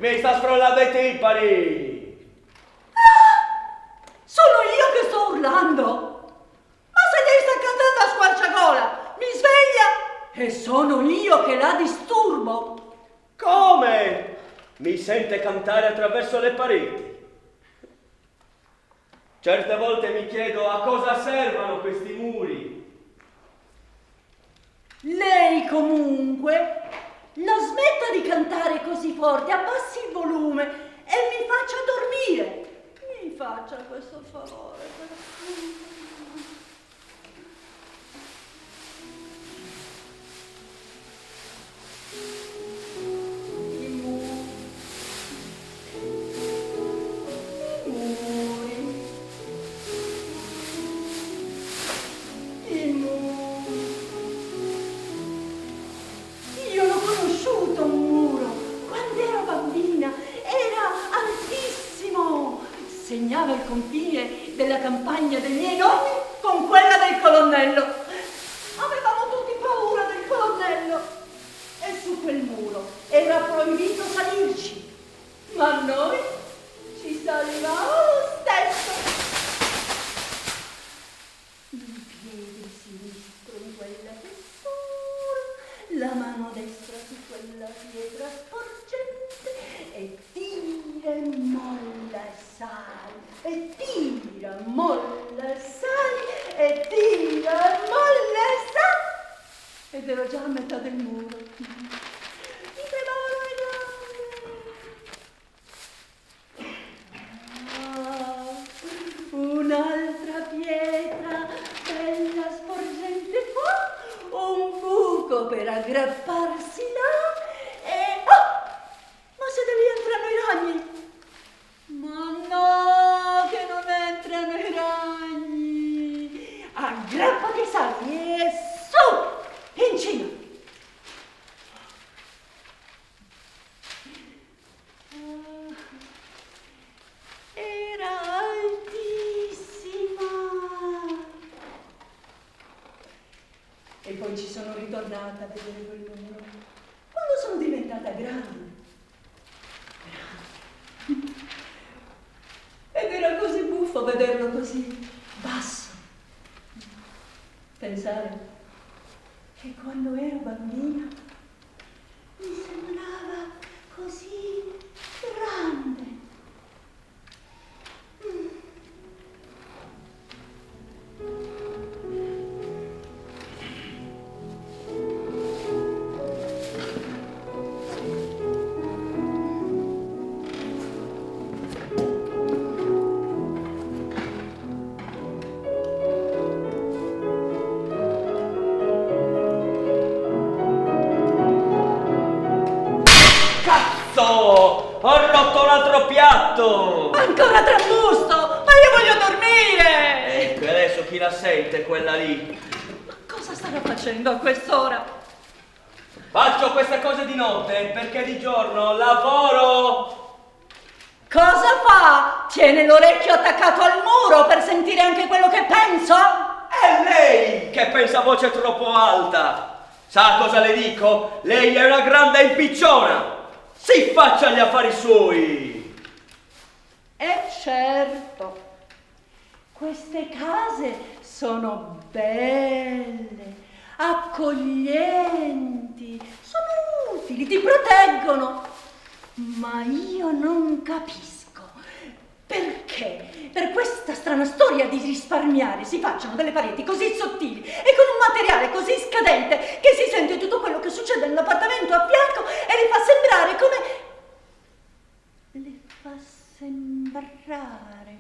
Mi sta scrollando i timpani! Sono io che sto urlando! Ma se lei sta cantando a squarciagola, mi sveglia e sono io che la disturbo! Come? Mi sente cantare attraverso le pareti? Certe volte mi chiedo a cosa servano questi muri. Lei comunque la smetta di cantare così forte, abbassi il volume e mi faccia dormire. Mi faccia questo favore. Io l'ho conosciuto un muro quando ero bambina, era altissimo, segnava il confine della campagna dei miei nonni con quella del colonnello. Avevamo tutti paura del colonnello e su quel muro era proibito salirci, ma noi ci salivamo lo stesso. Il piede sinistro in quella fessura, la mano destra su quella pietra sporgente e tira e molla e sale, e tira, molla e sale, e tira e molla e sale. Ed ero già a metà del muro. Mi tremavano le gambe. Un'altra pietra bella sporgente qua, un buco per aggrapparsi là e... ma se devi entrano i ragni! Ma no, che non entrano i ragni! Aggrappati e sali e su, in cima! Era altissima! E poi ci sono ritornata a vedere quel muro quando sono diventata grande. Ed era così buffo vederlo così basso. Pensare che quando ero bambina mi sembrava così grande. Ho rotto un altro piatto! Ancora trambusto! Ma io voglio dormire! Ecco, adesso chi la sente quella lì? Ma cosa starà facendo a quest'ora? Faccio queste cose di notte perché di giorno lavoro! Cosa fa? Tiene l'orecchio attaccato al muro per sentire anche quello che penso? È lei che pensa a voce troppo alta! Sa cosa le dico? Lei è una grande impicciona! Si faccia gli affari suoi! Certo, queste case sono belle, accoglienti, sono utili, ti proteggono. Ma io non capisco perché per questa strana storia di risparmiare si facciano delle pareti così sottili e con un materiale così scadente che si sente tutto quello che succede nell'appartamento a fianco e le fa sembrare come... le fa sembrare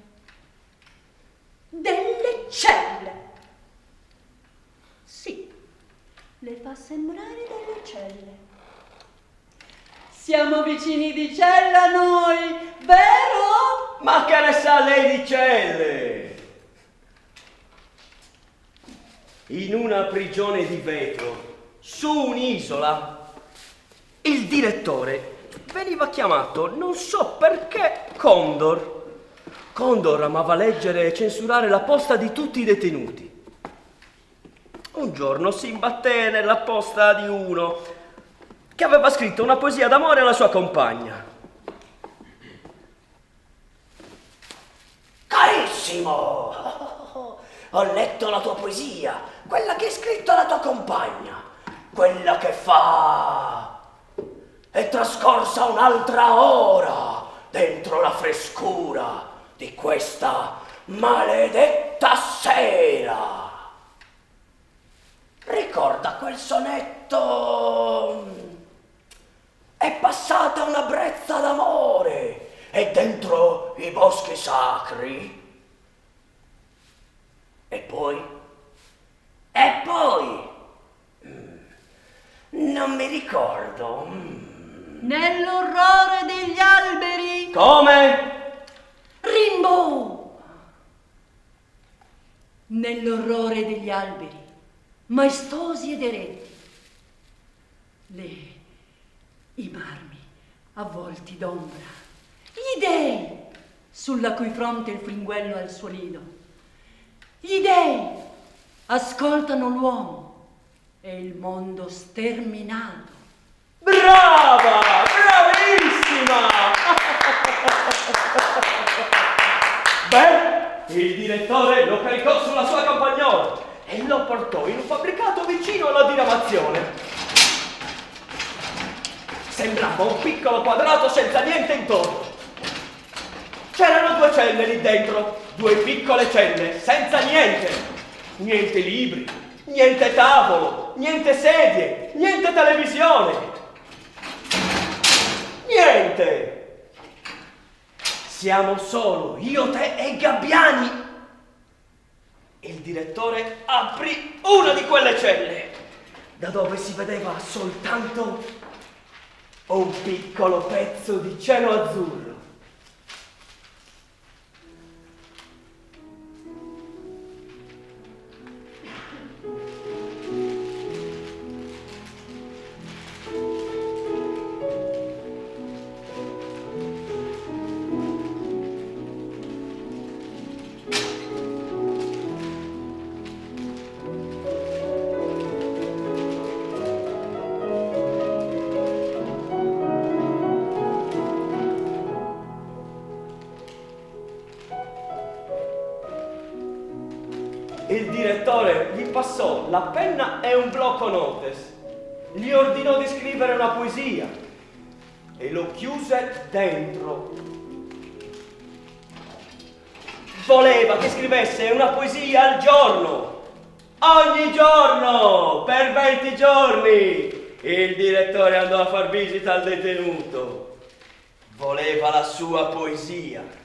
delle celle. Sì, le fa sembrare delle celle. Siamo vicini di cella noi, vero? Ma che ne sa lei di celle? In una prigione di vetro, su un'isola, il direttore veniva chiamato, non so perché, Condor. Condor amava leggere e censurare la posta di tutti i detenuti. Un giorno si imbatté nella posta di uno che aveva scritto una poesia d'amore alla sua compagna. bravissimo! Ho letto la tua poesia, quella che hai scritto alla tua compagna, quella che fa... È trascorsa un'altra ora dentro la frescura di questa maledetta sera. Ricorda quel sonetto? È passata una brezza d'amore e dentro i boschi sacri. E poi? Non mi ricordo. Nell'orrore degli alberi. Come? Rimbo! Nell'orrore degli alberi, maestosi ed eretti, i marmi avvolti d'ombra, gli dei sulla cui fronte il fringuello ha il suo nido. Gli dei ascoltano l'uomo e il mondo sterminato. Brava! Bravissima! Beh, il direttore lo caricò sulla sua campagnola e lo portò in un fabbricato vicino alla diramazione. Sembrava un piccolo quadrato senza niente intorno. C'erano 2 celle lì dentro, 2 piccole celle, senza niente. Niente libri, niente tavolo, niente sedie, niente televisione. Niente! Siamo solo io, te e Gabbiani. Il direttore aprì una di quelle celle, da dove si vedeva soltanto un piccolo pezzo di cielo azzurro. Il direttore gli passò la penna e un blocco notes, gli ordinò di scrivere una poesia e lo chiuse dentro. Voleva che scrivesse una poesia al giorno, ogni giorno, per 20 giorni. Il direttore andò a far visita al detenuto. Voleva la sua poesia.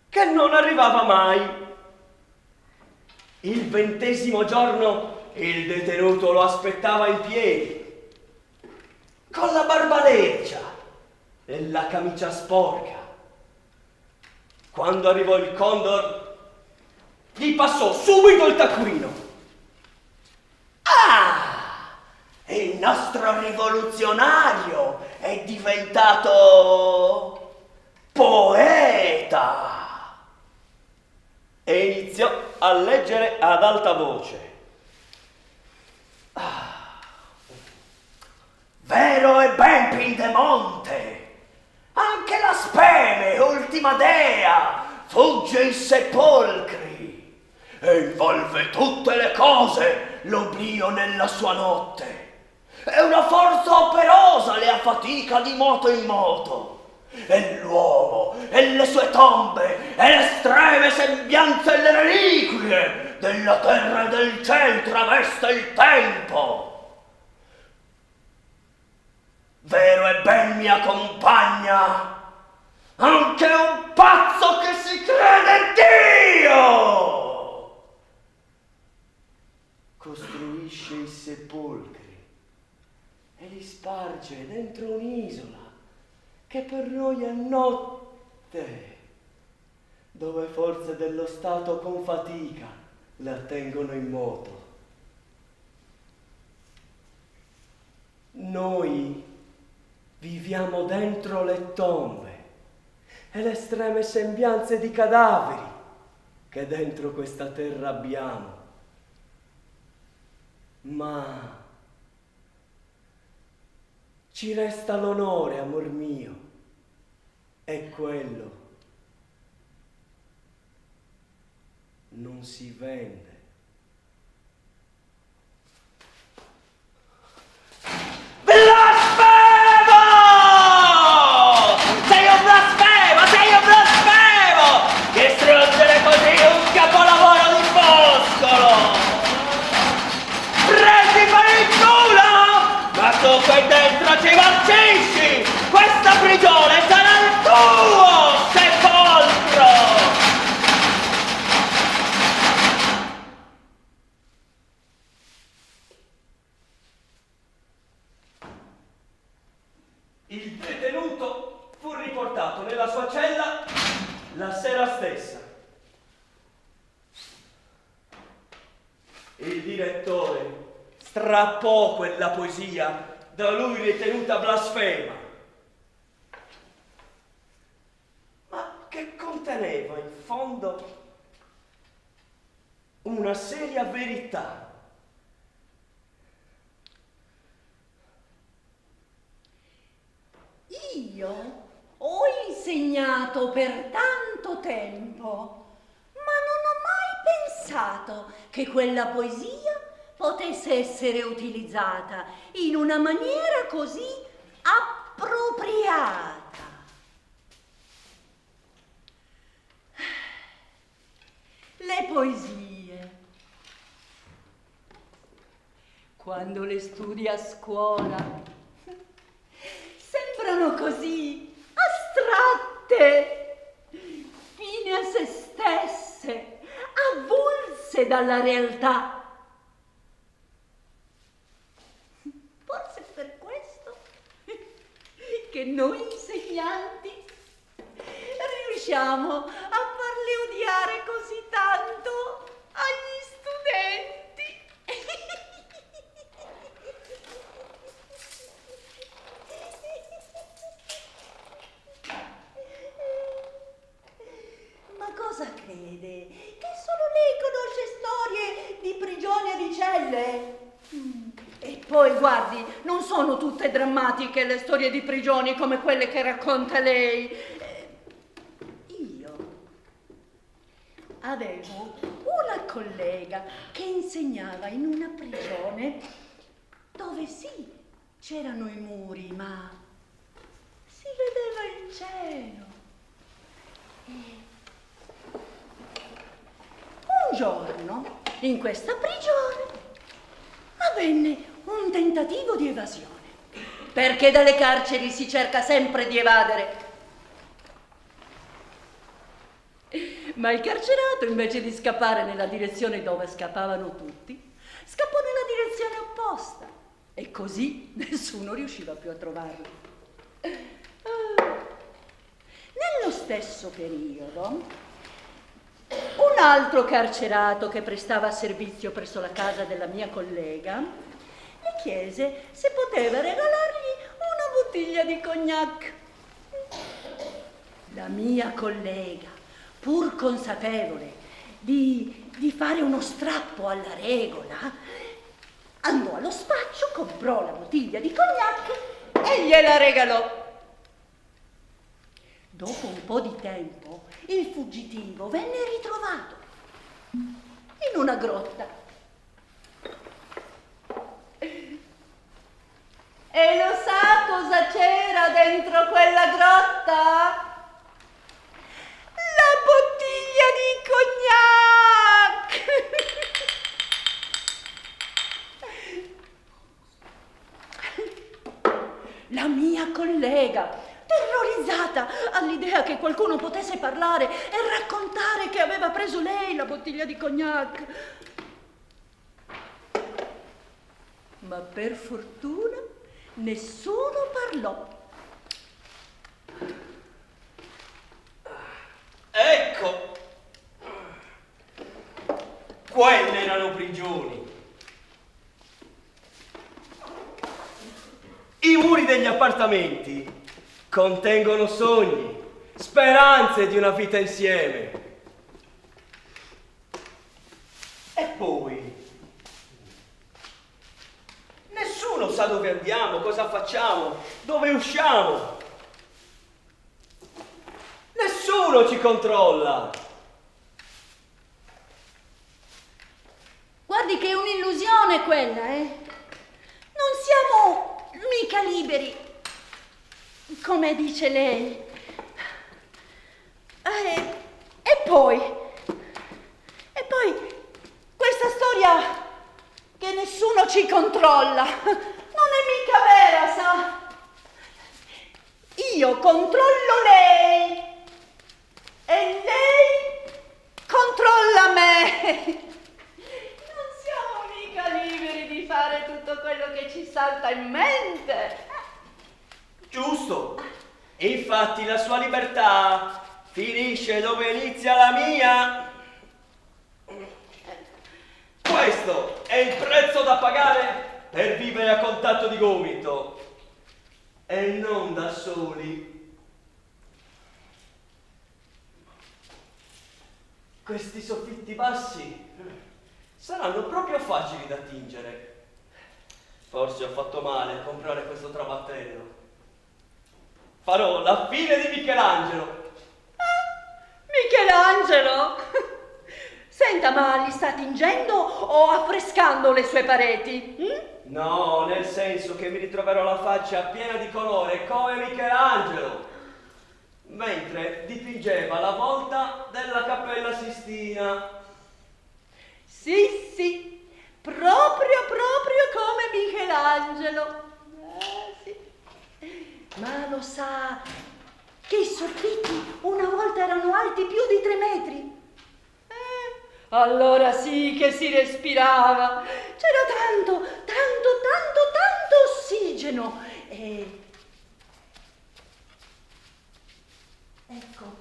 Che non arrivava mai. Il 20° giorno il detenuto lo aspettava in piedi, con la barba leccia e la camicia sporca. Quando arrivò il Condor, gli passò subito il taccuino. Ah! Il nostro rivoluzionario è diventato poeta! E iniziò a leggere ad alta voce. Vero e ben Pindemonte, anche la speme, ultima dea, fugge i sepolcri e involve tutte le cose l'oblio nella sua notte. È una forza operosa le affatica di moto in moto. E l'uomo, e le sue tombe, e le estreme sembianze e le reliquie della terra e del ciel traveste il tempo. Vero e ben mia compagna, anche un pazzo che si crede Dio Costruisce i sepolcri e li sparge dentro un'isola che per noi è notte, dove forze dello Stato con fatica la tengono in moto. Noi viviamo dentro le tombe e le estreme sembianze di cadaveri che dentro questa terra abbiamo. Ma ci resta l'onore, amor mio, e quello non si vende. Blasfemo! Sei un blasfemo! Sei un blasfemo! Distruggere così un capolavoro di Foscolo! Prendi per il culo! Ma tu qui dentro ci marcisci! Questa prigione sarà il tuo sepolcro! Il detenuto fu riportato nella sua cella la sera stessa. Il direttore strappò quella poesia da lui ritenuta blasfema, ma che conteneva in fondo una seria verità. Io ho insegnato per tanto tempo, ma non ho mai pensato che quella poesia potesse essere utilizzata in una maniera così appropriata. Le poesie, quando le studi a scuola, sembrano così astratte, fine a se stesse, avulse dalla realtà. Forse è per questo che noi insegnanti riusciamo a farle odiare così tanto agli studenti. Ma cosa crede? Che solo lei conosce storie di prigioni e di celle? E poi, guardi, non sono tutte drammatiche le storie di prigioni come quelle che racconta lei. Io avevo una collega che insegnava in una prigione dove sì, c'erano i muri, ma si vedeva il cielo. Un giorno, in questa prigione, avvenne un tentativo di evasione, perché dalle carceri si cerca sempre di evadere. Ma il carcerato, invece di scappare nella direzione dove scappavano tutti, scappò nella direzione opposta, e così nessuno riusciva più a trovarlo. Nello stesso periodo, un altro carcerato che prestava servizio presso la casa della mia collega le chiese se poteva regalargli una bottiglia di cognac. La mia collega, pur consapevole di fare uno strappo alla regola, andò allo spaccio, comprò la bottiglia di cognac e gliela regalò. Dopo un po' di tempo, il fuggitivo venne ritrovato in una grotta. E lo sa cosa c'era dentro quella grotta? La bottiglia di cognac! La mia collega, terrorizzata all'idea che qualcuno potesse parlare e raccontare che aveva preso lei la bottiglia di cognac. Ma per fortuna nessuno parlò. Ecco, quelle erano prigioni. I muri degli appartamenti contengono sogni, speranze di una vita insieme. E poi, nessuno sa dove andiamo, cosa facciamo, dove usciamo. Nessuno ci controlla. Guardi che è un'illusione quella, eh? Non siamo mica liberi, come dice lei. E poi, questa storia che nessuno ci controlla, non è mica vera, sa? Io controllo lei e lei controlla me. Non siamo mica liberi di fare tutto quello che ci salta in mente. Giusto. Infatti la sua libertà finisce dove inizia la mia. Questo è il prezzo da pagare per vivere a contatto di gomito e non da soli. Questi soffitti bassi saranno proprio facili da tingere. Forse ho fatto male a comprare questo trabattello. Farò la fine di Michelangelo. Michelangelo? Senta, ma li sta tingendo o affrescando le sue pareti? No, nel senso che mi ritroverò la faccia piena di colore come Michelangelo, mentre dipingeva la volta della Cappella Sistina. Sì, proprio come Michelangelo. Sì. Ma lo sa che i soffitti una volta erano alti più di 3 metri? Allora sì che si respirava, c'era tanto ossigeno e... Ecco.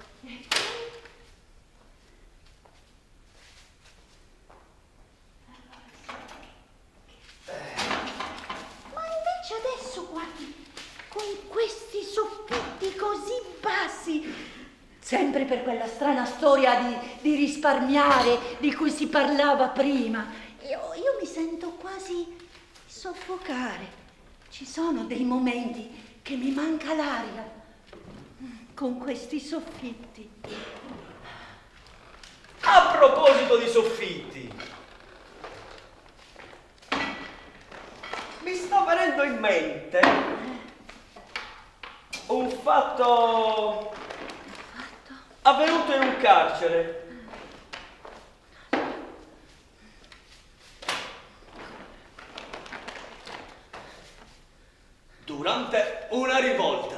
Ma invece adesso guardi, con questi soffitti così bassi, sempre per quella strana storia di risparmiare di cui si parlava prima, io mi sento quasi soffocare. Ci sono dei momenti che mi manca l'aria con questi soffitti. A proposito di soffitti, mi sta venendo in mente un fatto avvenuto in un carcere. Durante una rivolta.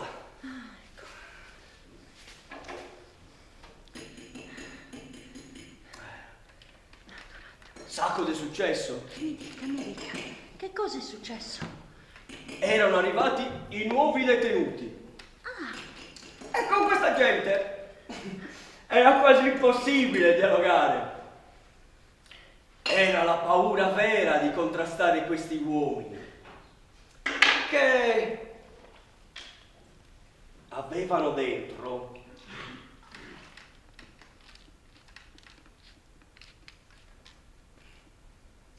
Sa cosa è successo? Mi dica, che cosa è successo? Erano arrivati i nuovi detenuti. E con questa gente era quasi impossibile dialogare. Era la paura vera di contrastare questi uomini, che avevano dentro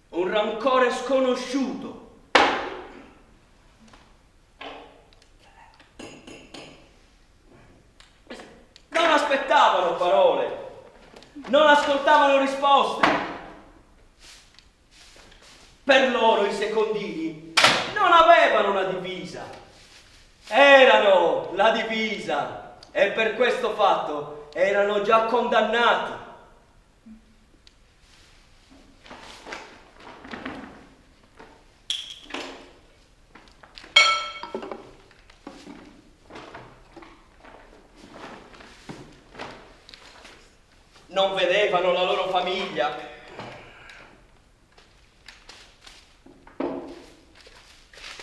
un rancore sconosciuto. Non aspettavano parole, non ascoltavano risposte. Per loro i secondini non avevano una divisa, erano la divisa e per questo fatto erano già condannati. Non vedevano la loro famiglia.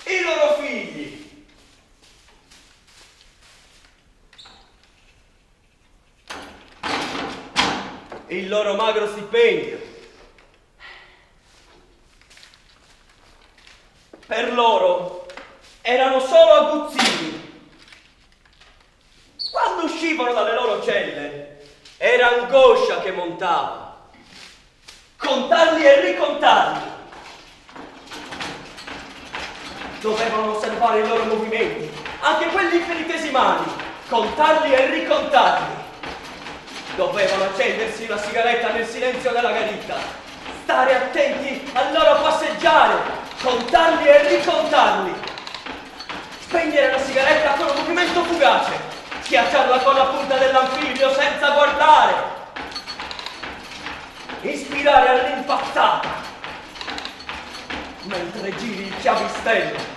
I loro figli. Il loro magro stipendio. Per loro erano solo aguzzini. Quando uscivano dalle loro celle era angoscia che montava. Contarli e ricontarli. Dovevano osservare i loro movimenti, anche quelli infinitesimali, contarli e ricontarli. Dovevano accendersi la sigaretta nel silenzio della garita, stare attenti al loro passeggiare, contarli e ricontarli. Spegnere la sigaretta con un movimento fugace, schiacciarla con la punta dell'anfibio senza guardare. Ispirare all'impazzata, mentre giri il chiavistello.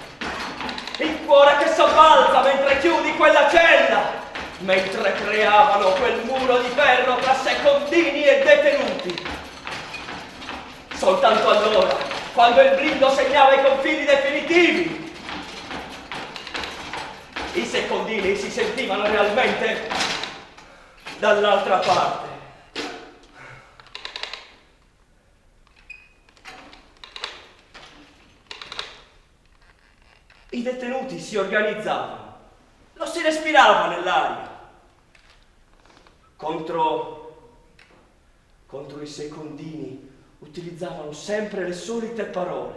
Il cuore che sobbalza mentre chiudi quella cella, mentre creavano quel muro di ferro tra secondini e detenuti. Soltanto allora, quando il blindo segnava i confini definitivi, i secondini si sentivano realmente dall'altra parte. I detenuti si organizzavano, lo si respirava nell'aria. Contro i secondini utilizzavano sempre le solite parole,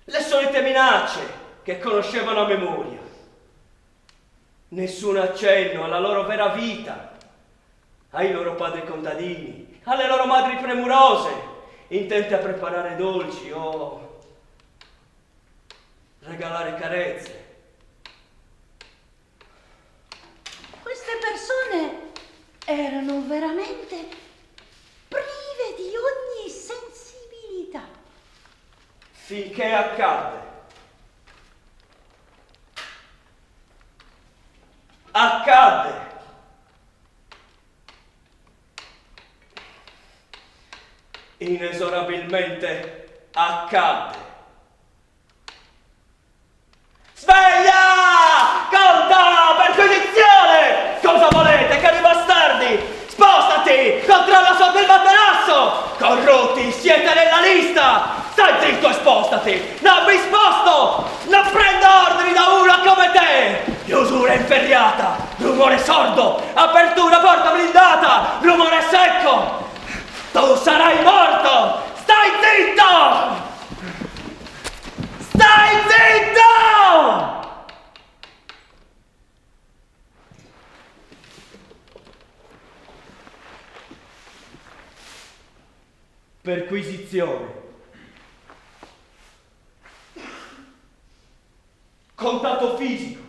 le solite minacce che conoscevano a memoria. Nessun accenno alla loro vera vita, ai loro padri contadini, alle loro madri premurose, intente a preparare dolci o regalare carezze. Queste persone erano veramente prive di ogni sensibilità. Finché accadde. Accadde. Inesorabilmente accadde. Sveglia! Conta! Perquisizione! Cosa volete, cari bastardi? Spostati! Controlla sotto il materasso! Corrotti, siete nella lista! Stai zitto e spostati! Non mi sposto! Non prendo ordini da uno come te! Chiusura inferriata! Rumore sordo! Apertura porta blindata! Rumore secco! Tu sarai morto! Stai zitto! Stai zitto! Perquisizione. Contatto fisico.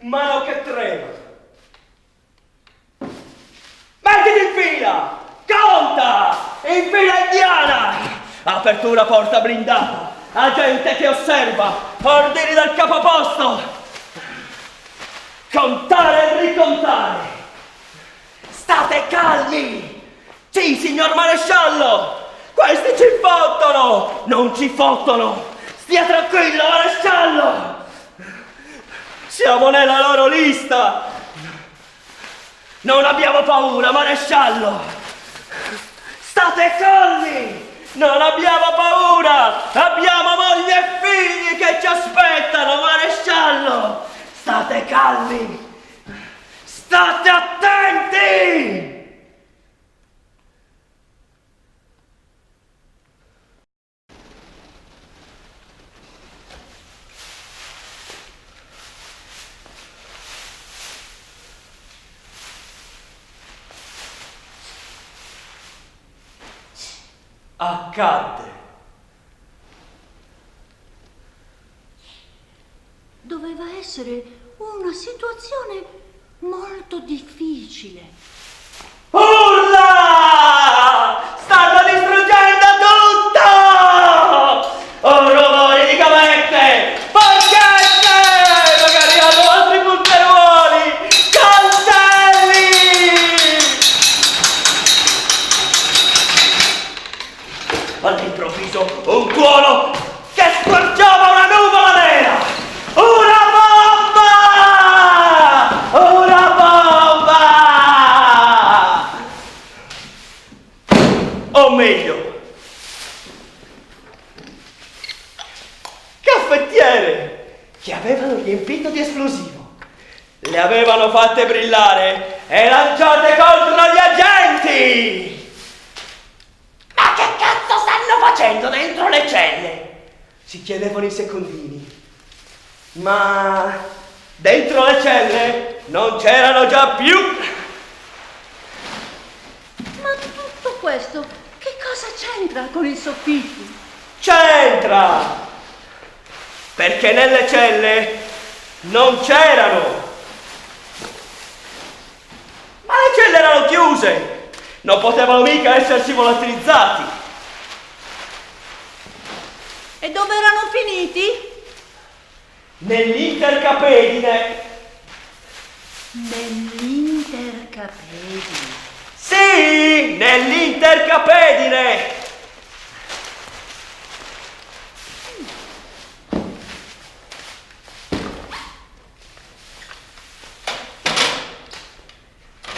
Mano che trema. Mettiti in fila! Conta! In fila indiana! Apertura porta blindata. Agente che osserva. Ordini dal capoposto. Contare e ricontare. State calmi! Sì, signor maresciallo! Questi ci fottono! Non ci fottono! Stia tranquillo, maresciallo! Siamo nella loro lista! Non abbiamo paura, maresciallo! State calmi! Non abbiamo paura! Abbiamo mogli e figli che ci aspettano, maresciallo! State calmi! State attenti! Accadde. Doveva essere una situazione molto difficile. Urla! Stanno distruggendo tutto! Un rumore di gavette! Forchette! Magari hanno altri punteruoli! Coltelli! All'improvviso un tuono che squarciava una nuvola nera! Una bomba! Una bomba! O meglio, caffettiere che avevano riempito di esplosivo. Le avevano fatte brillare e lanciate contro gli agenti! Ma che cazzo stanno facendo dentro le celle? si chiedevano i secondini. Ma dentro le celle non c'erano già più. Ma tutto questo che cosa c'entra con i soffitti? C'entra! Perché nelle celle non c'erano. Ma le celle erano chiuse, non potevano mica esserci volatilizzati. E dove erano finiti? Nell'intercapedine. Nell'intercapedine. Sì, nell'intercapedine.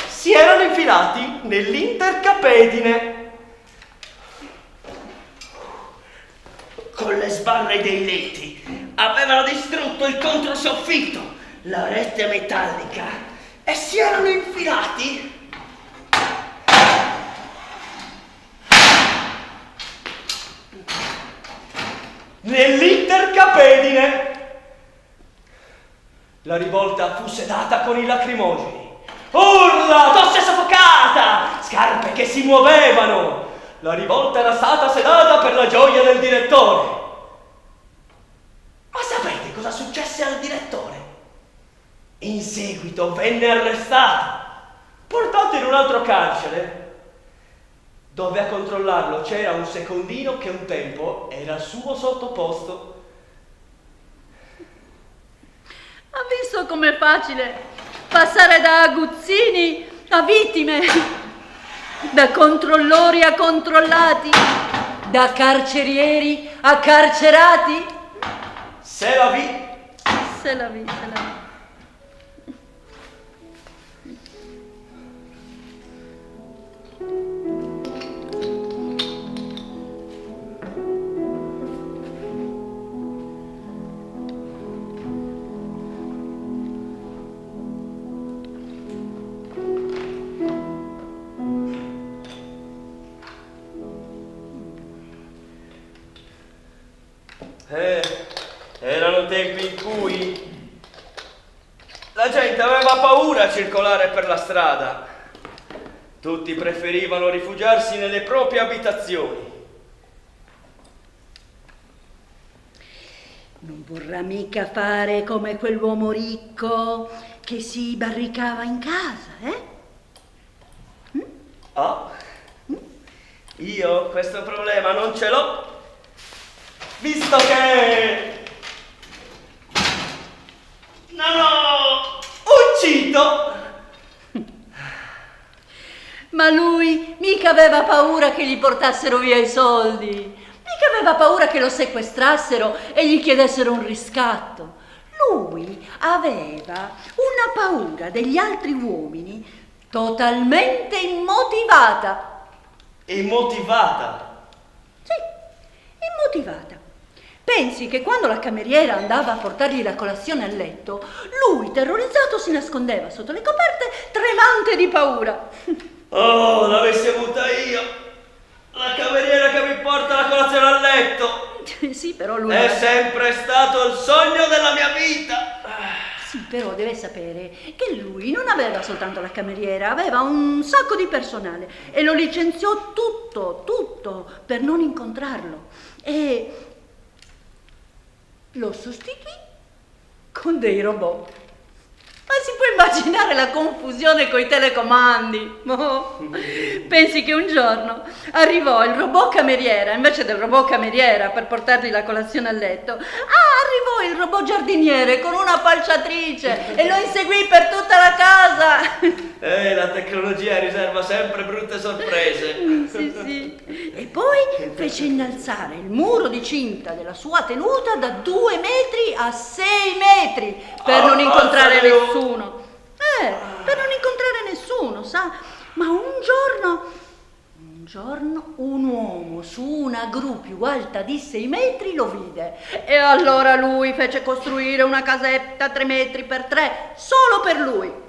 Si erano infilati nell'intercapedine. Con le sbarre dei letti avevano distrutto il controsoffitto, la rete metallica, e si erano infilati nell'intercapedine. La rivolta fu sedata con i lacrimogeni. Urla, tosse soffocata, scarpe che si muovevano. La rivolta era stata sedata per la gioia del direttore. Ma sapete cosa successe al direttore? In seguito venne arrestato, portato in un altro carcere, dove a controllarlo c'era un secondino che un tempo era suo sottoposto. Ha visto com'è facile passare da aguzzini a vittime, da controllori a controllati, da carcerieri a carcerati? Se la vi. Se la vi. Erano tempi in cui la gente aveva paura a circolare per la strada. Tutti preferivano rifugiarsi nelle proprie abitazioni. Non vorrà mica fare come quell'uomo ricco che si barricava in casa, eh? Oh, io questo problema non ce l'ho, visto che non ho ucciso. Ma lui mica aveva paura che gli portassero via i soldi, mica aveva paura che lo sequestrassero e gli chiedessero un riscatto. Lui aveva una paura degli altri uomini totalmente immotivata. Immotivata? Sì, immotivata. Pensi che quando la cameriera andava a portargli la colazione a letto, lui, terrorizzato, si nascondeva sotto le coperte, tremante di paura. Oh, l'avessi avuta io, la cameriera che mi porta la colazione a letto. Sì, però lui... È sempre stato il sogno della mia vita. Sì, però deve sapere che lui non aveva soltanto la cameriera, aveva un sacco di personale e lo licenziò tutto per non incontrarlo. E lo sostituì con dei robot. Ma si può immaginare la confusione coi telecomandi? Oh. Pensi che un giorno arrivò il robot cameriera invece del robot cameriera per portargli la colazione a letto. Arrivò il robot giardiniere con una falciatrice e lo inseguì per tutta la casa. La tecnologia riserva sempre brutte sorprese. Sì. E poi fece innalzare il muro di cinta della sua tenuta da 2 metri a 6 metri per non incontrare nessuno. Per non incontrare nessuno, sa? Ma un giorno un uomo su una gru più alta di 6 metri lo vide e allora lui fece costruire una casetta 3 metri per 3 solo per lui.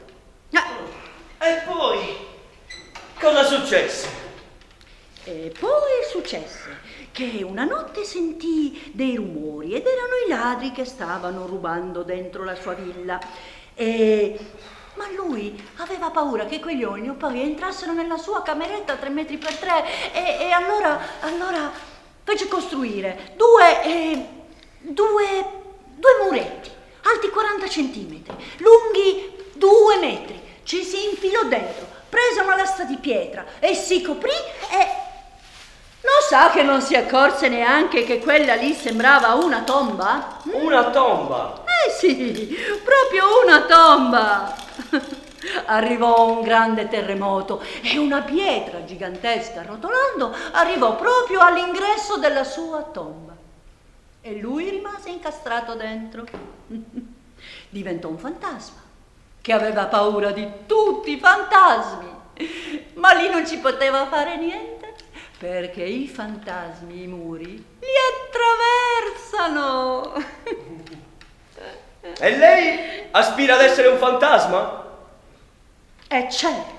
E poi cosa successe? E poi successe che una notte sentì dei rumori ed erano i ladri che stavano rubando dentro la sua villa. Ma lui aveva paura che quegli uomini poi entrassero nella sua cameretta 3 metri per 3 e allora fece costruire due muretti alti 40 centimetri, lunghi 2 metri. Ci si infilò dentro, prese una lastra di pietra e si coprì e... Lo sa che non si accorse neanche che quella lì sembrava una tomba? Una tomba? Sì, proprio una tomba. Arrivò un grande terremoto e una pietra gigantesca rotolando arrivò proprio all'ingresso della sua tomba. E lui rimase incastrato dentro. Diventò un fantasma che aveva paura di tutti i fantasmi. Ma lì non ci poteva fare niente. Perché i fantasmi, i muri, li attraversano. E lei aspira ad essere un fantasma? Certo.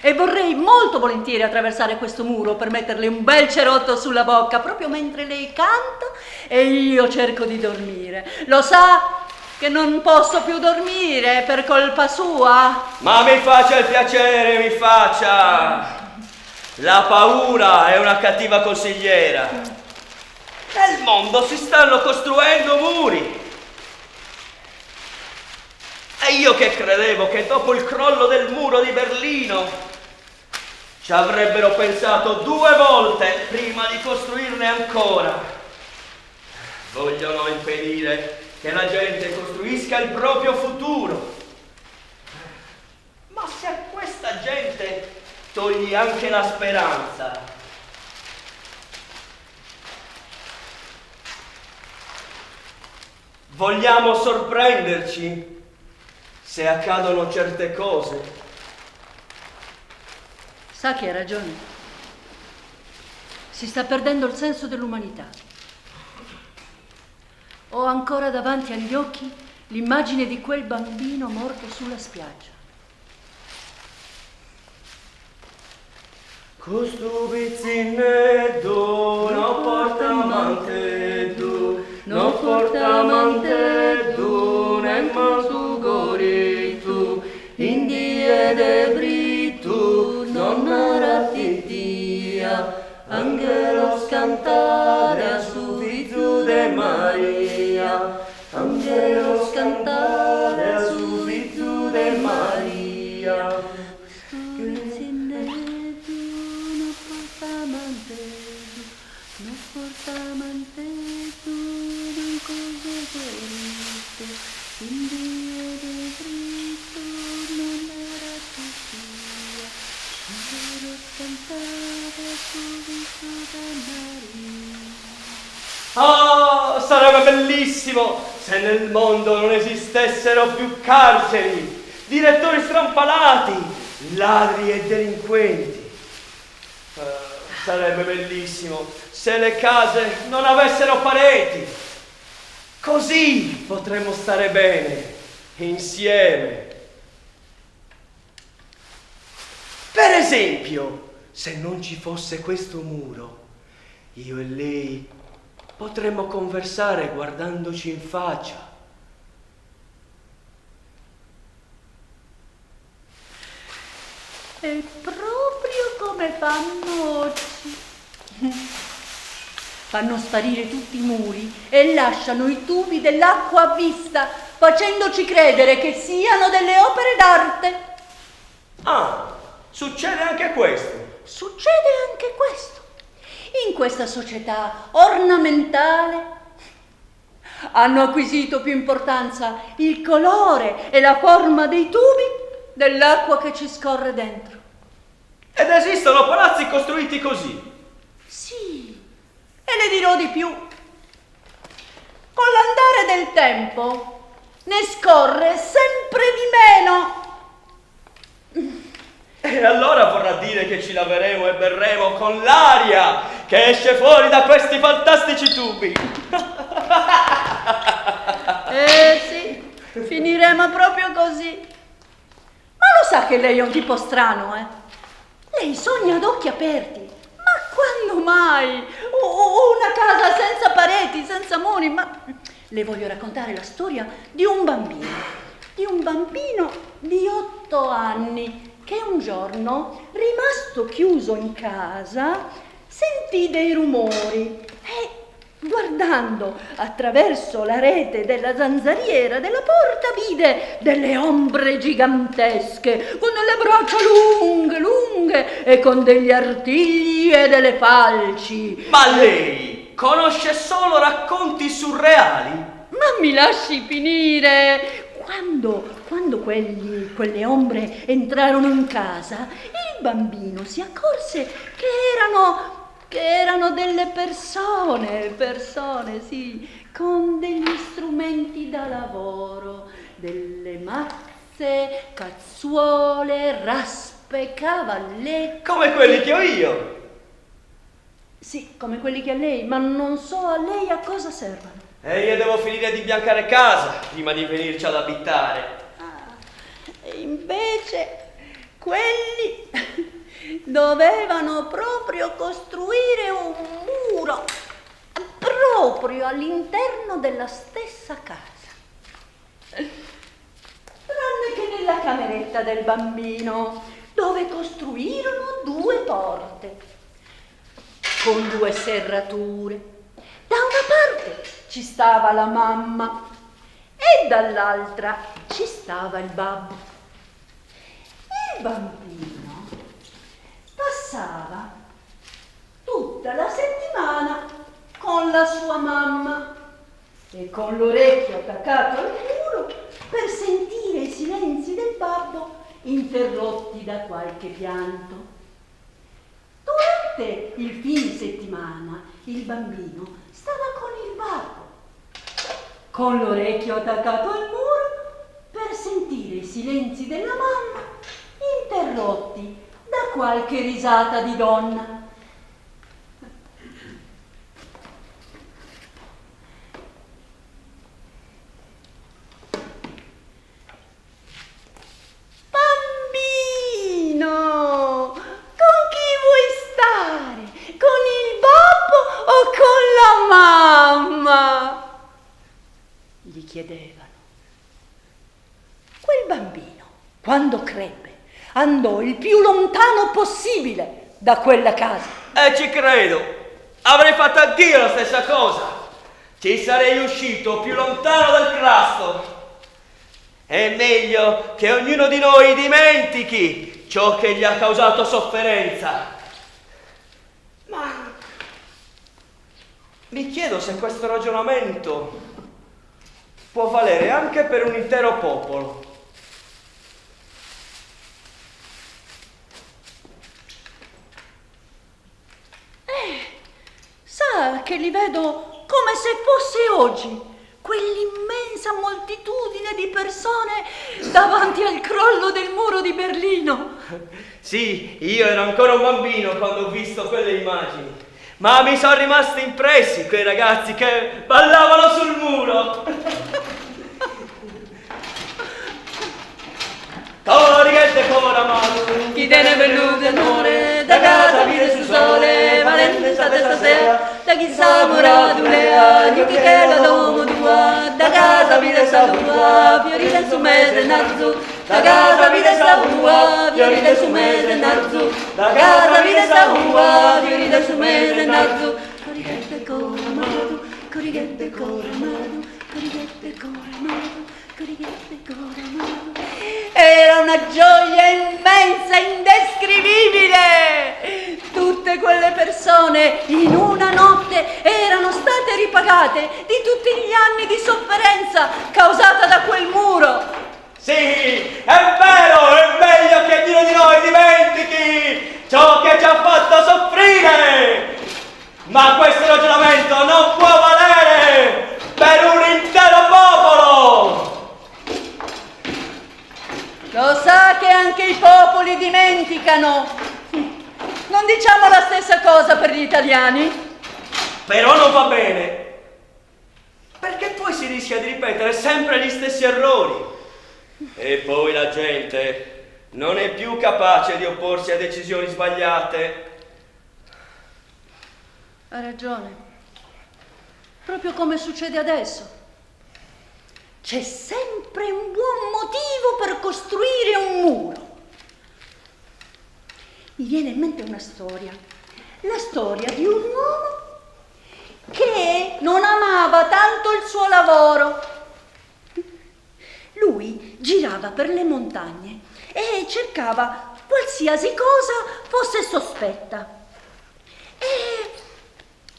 E vorrei molto volentieri attraversare questo muro per metterle un bel cerotto sulla bocca, proprio mentre lei canta e io cerco di dormire. Lo sa che non posso più dormire per colpa sua? Ma mi faccia il piacere, mi faccia. La paura è una cattiva consigliera. Nel mondo si stanno costruendo muri. E io che credevo che dopo il crollo del muro di Berlino ci avrebbero pensato 2 volte prima di costruirne ancora. Vogliono impedire che la gente costruisca il proprio futuro. Ma se a questa gente togli anche la speranza, vogliamo sorprenderci se accadono certe cose? Sa che ha ragione. Si sta perdendo il senso dell'umanità. Ho ancora davanti agli occhi l'immagine di quel bambino morto sulla spiaggia. Costu bizzineddu, no portamanteddu, no portamanteddu, nemma su goritu, indie de britu, non naratitia, angelos cantare a su vizu de Maria, angelos cantare a su vizu de Maria. Ah, sarebbe bellissimo se nel mondo non esistessero più carceri, direttori strampalati, ladri e delinquenti. Sarebbe bellissimo se le case non avessero pareti. Così potremmo stare bene, insieme. Per esempio, se non ci fosse questo muro, io e lei potremmo conversare guardandoci in faccia. È proprio come fanno oggi. Fanno sparire tutti i muri e lasciano i tubi dell'acqua a vista, facendoci credere che siano delle opere d'arte. Ah, succede anche questo. Succede anche questo. In questa società ornamentale hanno acquisito più importanza il colore e la forma dei tubi dell'acqua che ci scorre dentro. Ed esistono palazzi costruiti così. Sì, e le dirò di più. Con l'andare del tempo ne scorre sempre di meno. E allora vorrà dire che ci laveremo e berremo con l'aria che esce fuori da questi fantastici tubi. Sì, finiremo proprio così. Ma lo sa che lei è un tipo strano, eh? Lei sogna ad occhi aperti. Ma mai. Una casa senza pareti, senza muri, ma le voglio raccontare la storia di un bambino di 8 anni che un giorno, rimasto chiuso in casa, sentì dei rumori e, guardando attraverso la rete della zanzariera della porta, vide delle ombre gigantesche con delle braccia lunghe e con degli artigli e delle falci. Ma lei conosce solo racconti surreali? Ma mi lasci finire. Quando quelle ombre entrarono in casa, il bambino si accorse che erano delle persone, sì, con degli strumenti da lavoro, delle mazze, cazzuole, raspe, cavalletti. Come quelli che ho io. Sì, come quelli che ha lei, ma non so a lei a cosa servono. E io devo finire di biancare casa prima di venirci ad abitare. E invece quelli dovevano proprio costruire un muro proprio all'interno della stessa casa. Tranne che nella cameretta del bambino, dove costruirono 2 porte con 2 serrature. Da una parte ci stava la mamma e dall'altra ci stava il babbo. Il bambino passava tutta la settimana con la sua mamma e con l'orecchio attaccato al muro per sentire i silenzi del babbo interrotti da qualche pianto. Durante il fine settimana il bambino stava con il babbo, con l'orecchio attaccato al muro per sentire i silenzi della mamma interrotti da qualche risata di donna. Bambino, con chi vuoi stare? Con il babbo o con la mamma? Gli chiedevano. Quel bambino, quando crebbe, andò il più lontano possibile da quella casa. Ci credo. Avrei fatto anch'io la stessa cosa. Ci sarei uscito più lontano dal crasto. È meglio che ognuno di noi dimentichi ciò che gli ha causato sofferenza. Ma mi chiedo se questo ragionamento può valere anche per un intero popolo. Sa che li vedo come se fosse oggi, quell'immensa moltitudine di persone davanti al crollo del muro di Berlino. Sì, io ero ancora un bambino quando ho visto quelle immagini, ma mi sono rimasti impressi quei ragazzi che ballavano sul muro. Corriente cora mano, Chi te ne velluto amore, da casa vide sul sole, valente state stasera, da chi sa muradulea, di chi che la domo tua, da casa vide salua, fiorite su mese nazzu, da casa vide salua, fiorite su mese nazzu, da casa vide salua, fiorite su mese nazzu, corrighette cora mano, corrighette cora mano, corrighette cora mano, corrighette cora mano. Era una gioia immensa, indescrivibile. Tutte quelle persone in una notte erano state ripagate di tutti gli anni di sofferenza causata da quel muro. sì, è vero, è meglio che ognuno di noi dimentichi ciò che ci ha fatto soffrire. Ma questo ragionamento non può valere per un intero popolo. Lo sa che anche i popoli dimenticano. Non diciamo la stessa cosa per gli italiani? Però non va bene, perché poi si rischia di ripetere sempre gli stessi errori. E poi la gente non è più capace di opporsi a decisioni sbagliate. Ha ragione. Proprio come succede adesso. C'è sempre un buon motivo per costruire un muro. Mi viene in mente una storia. La storia di un uomo che non amava tanto il suo lavoro. Lui girava per le montagne e cercava qualsiasi cosa fosse sospetta. E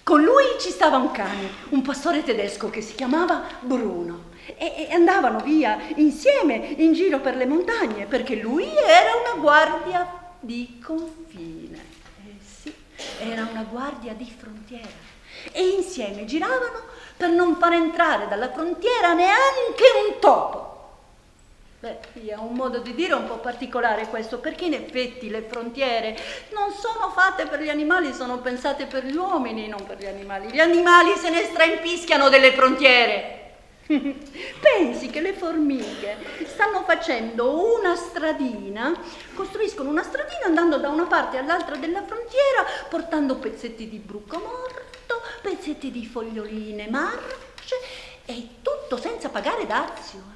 con lui ci stava un cane, un pastore tedesco che si chiamava Bruno. E andavano via insieme in giro per le montagne perché lui era una guardia di confine. Sì, era una guardia di frontiera. E insieme giravano per non far entrare dalla frontiera neanche un topo. Beh, è un modo di dire un po' particolare questo, perché in effetti le frontiere non sono fatte per gli animali, sono pensate per gli uomini, non per gli animali. Gli animali se ne straimpischiano delle frontiere. Pensi che le formiche stanno facendo una stradina, costruiscono una stradina andando da una parte all'altra della frontiera, portando pezzetti di bruco morto, pezzetti di foglioline marce e tutto senza pagare dazio.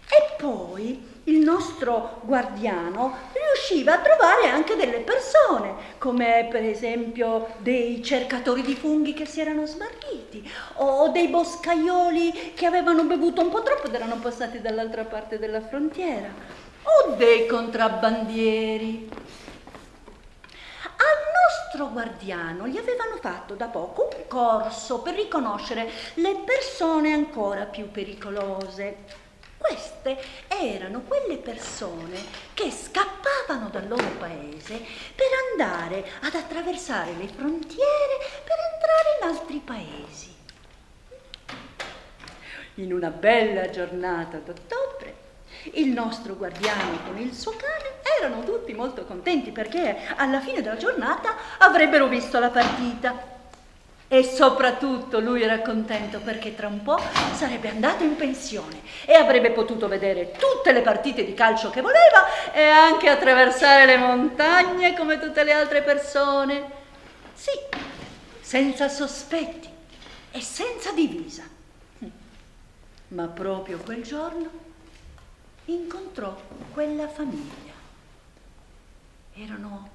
E poi il nostro guardiano riusciva a trovare anche delle persone, come per esempio dei cercatori di funghi che si erano smarriti, o dei boscaioli che avevano bevuto un po' troppo ed erano passati dall'altra parte della frontiera, o dei contrabbandieri. Al nostro guardiano gli avevano fatto da poco un corso per riconoscere le persone ancora più pericolose. Queste erano quelle persone che scappavano dal loro paese per andare ad attraversare le frontiere per entrare in altri paesi. In una bella giornata d'ottobre, il nostro guardiano con il suo cane erano tutti molto contenti perché alla fine della giornata avrebbero visto la partita. E soprattutto lui era contento perché tra un po' sarebbe andato in pensione e avrebbe potuto vedere tutte le partite di calcio che voleva e anche attraversare le montagne come tutte le altre persone. Sì, senza sospetti e senza divisa. Ma proprio quel giorno incontrò quella famiglia. Erano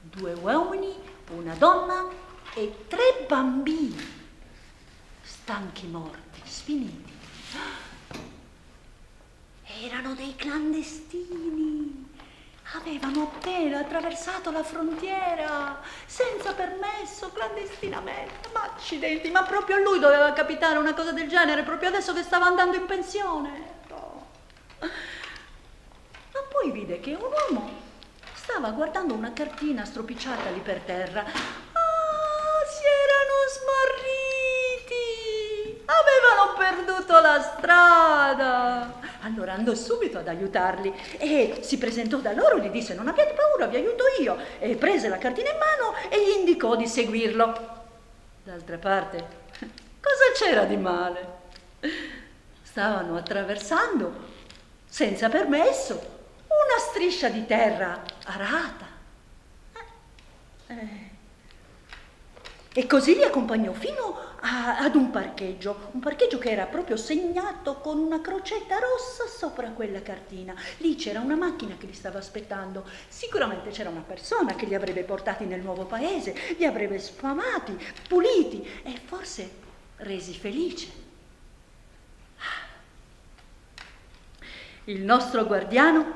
2 uomini, una donna e 3 bambini, stanchi morti, sfiniti. Erano dei clandestini, avevano appena attraversato la frontiera, senza permesso, clandestinamente. Ma accidenti, ma proprio a lui doveva capitare una cosa del genere, proprio adesso che stava andando in pensione. Oh. Ma poi vide che un uomo stava guardando una cartina stropicciata lì per terra. Si erano smarriti, avevano perduto la strada. Allora andò subito ad aiutarli e si presentò da loro, gli disse: non abbiate paura, vi aiuto io, e prese la cartina in mano e gli indicò di seguirlo. D'altra parte, cosa c'era di male? Stavano attraversando, senza permesso, una striscia di terra arata. E così li accompagnò fino ad un parcheggio che era proprio segnato con una crocetta rossa sopra quella cartina. Lì c'era una macchina che li stava aspettando. Sicuramente c'era una persona che li avrebbe portati nel nuovo paese, li avrebbe sfamati, puliti e forse resi felici. Il nostro guardiano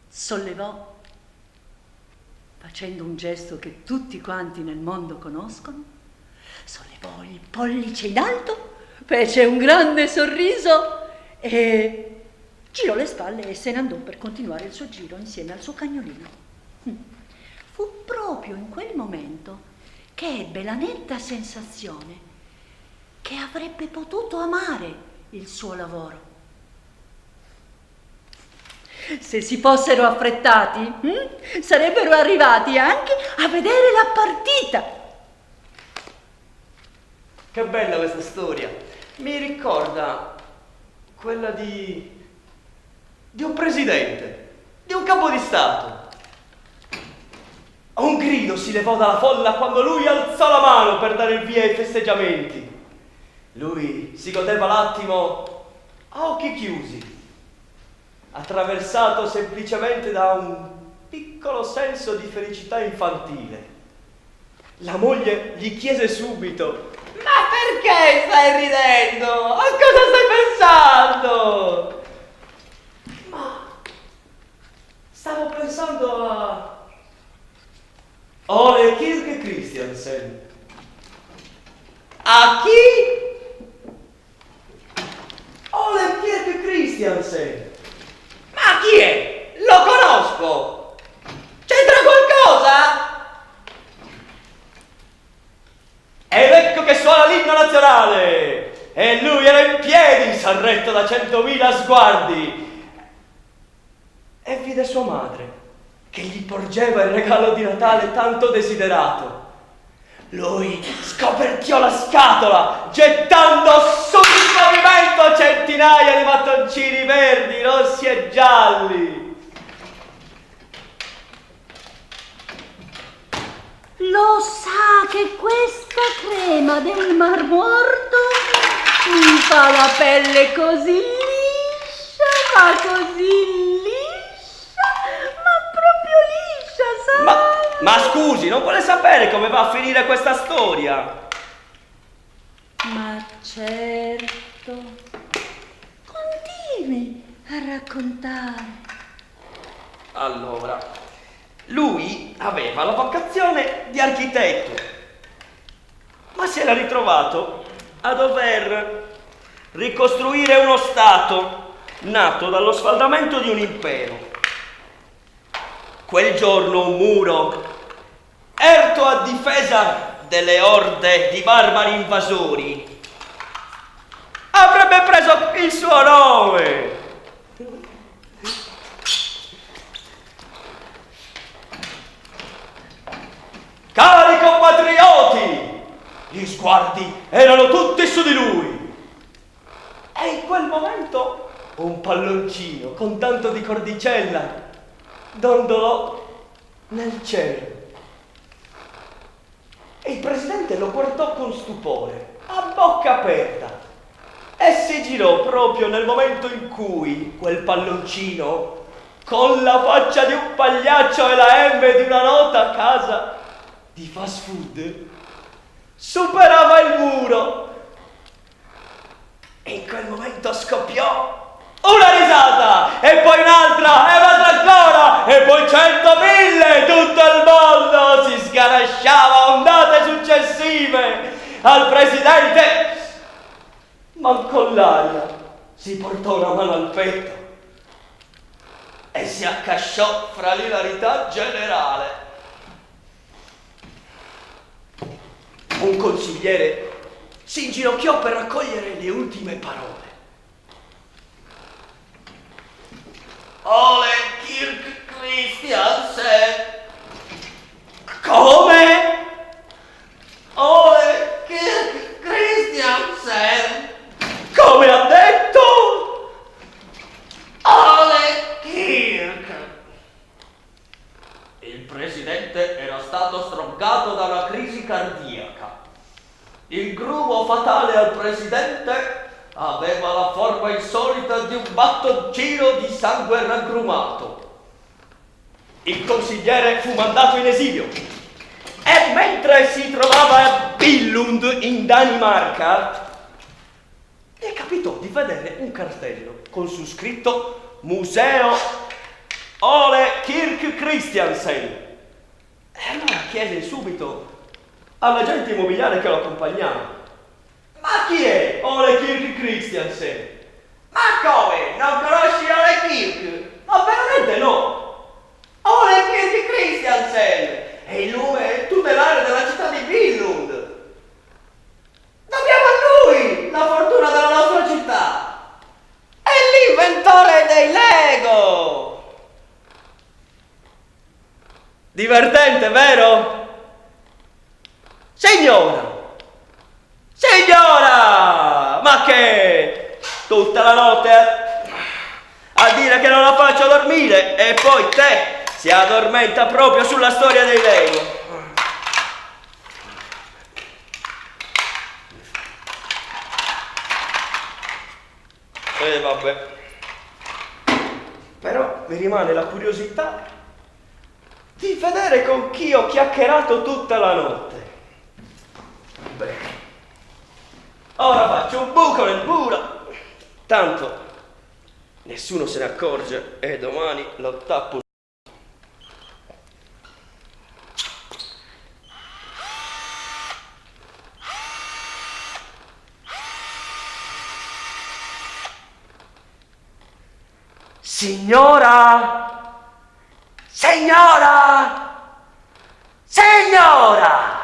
sollevò, facendo un gesto che tutti quanti nel mondo conoscono, sollevò il pollice in alto, fece un grande sorriso e girò le spalle e se ne andò per continuare il suo giro insieme al suo cagnolino. Fu proprio in quel momento che ebbe la netta sensazione che avrebbe potuto amare il suo lavoro. Se si fossero affrettati, sarebbero arrivati anche a vedere la partita. Che bella questa storia. Mi ricorda quella di un presidente, di un capo di Stato. Un grido si levò dalla folla quando lui alzò la mano per dare il via ai festeggiamenti. Lui si godeva l'attimo a occhi chiusi, attraversato semplicemente da un piccolo senso di felicità infantile. La moglie gli chiese subito: ma perché stai ridendo? A cosa stai pensando? Ma stavo pensando a Ole Kirk Christiansen. A chi? Ole Kirk Christiansen. Ma chi è? Lo conosco. C'entra qualcosa? Ed ecco che suona l'inno nazionale. E lui era in piedi, sarretto da 100.000 sguardi. E vide sua madre, che gli porgeva il regalo di Natale tanto desiderato. Lui scoperchiò la scatola, gettando sul pavimento centinaia di mattoncini verdi, rossi e gialli. Lo sa che questa crema del Mar Morto mi fa la pelle così liscia, ma così liscia, ma proprio liscia, sai? Ma scusi, non vuole sapere come va a finire questa storia? Ma certo, continui a raccontare. Allora, lui aveva la vocazione di architetto, ma si era ritrovato a dover ricostruire uno stato nato dallo sfaldamento di un impero. Quel giorno un muro, erto a difesa delle orde di barbari invasori, avrebbe preso il suo nome. Cari compatrioti, gli sguardi erano tutti su di lui. E in quel momento un palloncino con tanto di cordicella dondolò nel cielo. E il presidente lo guardò con stupore, a bocca aperta, e si girò proprio nel momento in cui quel palloncino, con la faccia di un pagliaccio e la M di una nota casa di fast food, superava il muro. E in quel momento scoppiò una risata, e poi un'altra, e un'altra ancora, e poi 100.000, tutto il mondo si sganasciava a ondate successive al presidente. Ma con l'aria si portò una mano al petto e si accasciò fra l'ilarità generale. Un consigliere si inginocchiò per raccogliere le ultime parole. Ole Kirk Christiansen. Come? Ole Kirk Christiansen. Come ha detto? Ole Kirk. Il presidente era stato stroncato da una crisi cardiaca. Il grumo fatale al presidente aveva la forma insolita di un battoncino di sangue raggrumato. Il consigliere fu mandato in esilio e mentre si trovava a Billund in Danimarca gli capitò di vedere un cartello con su scritto Museo Ole Kirk Christiansen. E allora chiese subito all'agente immobiliare che lo accompagnava: ma chi è Ole Kirk Christiansen? Ma come? Non conosci Ole Kirk? Ma veramente no! Ole Kirk Christiansen è il nome tutelare della città di Billund. Dobbiamo a lui la fortuna della nostra città. È l'inventore dei Lego. Divertente, vero? Signora! Signora! Ma che? Tutta la notte a dire che non la faccio dormire e poi te Si addormenta proprio sulla storia dei Lego. E vabbè. Però mi rimane la curiosità di vedere con chi ho chiacchierato tutta la notte. Beh. Ora faccio un buco nel muro. Tanto nessuno se ne accorge e domani lo tappo. Signora! Signora! Signora!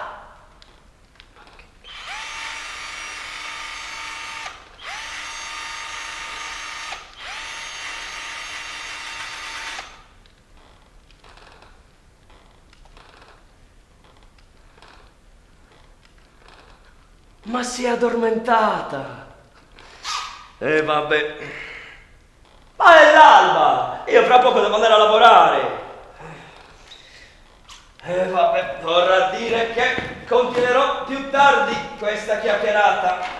Ma si è addormentata. E vabbè. Ma è l'alba! Io fra poco devo andare a lavorare. E vabbè, vorrà dire che continuerò più tardi questa chiacchierata.